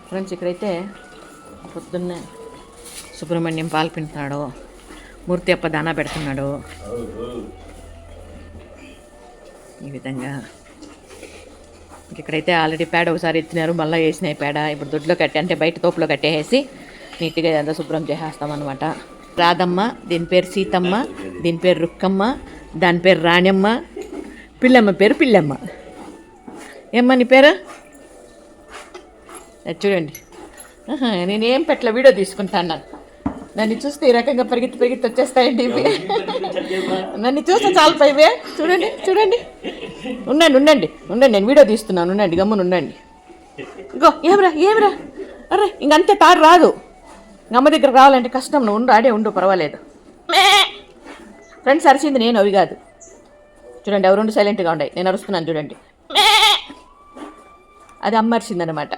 Friends ఇక్కడైతే పొద్దున్నే సుబ్రహ్మణ్యం పాలు పిండుతున్నాడు, మూర్తి అప్ప దానా పెడుతున్నాడు. ఈ విధంగా ఇక్కడైతే ఆల్రెడీ పేడ ఒకసారి ఎత్తినారు, మళ్ళీ వేసినాయి పేడ. ఇప్పుడు దొడ్లో కట్టి అంటే బయట తోపులో కట్టేసి నీట్గా ఇదంతా శుభ్రం చేసేస్తామన్నమాట. రాధమ్మ, దీని పేరు సీతమ్మ, దీని పేరు రుక్కమ్మ, దాని పేరు రాణమ్మ, పిల్లమ్మ పేరు పిల్లమ్మ. ఏమ్మా నీ పేరు? చూడండి, నేనేం పెట్టలే, వీడియో తీసుకుంటాను. నన్ను చూస్తే ఈ రకంగా పరిగెత్తి వచ్చేస్తాయండి ఇవి. నన్ను చూస్తే చాలు పైవే. చూడండి చూడండి, ఉండండి నేను వీడియో తీస్తున్నాను, ఉండండి, గమ్మున ఉండండి. ఇంకో ఏమిరా అరే ఇంకంతే, తాడు రాదు. అమ్మ దగ్గర రావాలంటే కష్టం. నువ్వు ఉండు పర్వాలేదు. ఫ్రెండ్స్ అరిచింది నేను, అవి కాదు. చూడండి, అవి రెండు సైలెంట్గా ఉన్నాయి, నేను అరుస్తున్నాను చూడండి. అది అమ్మ అరిచిందనమాట.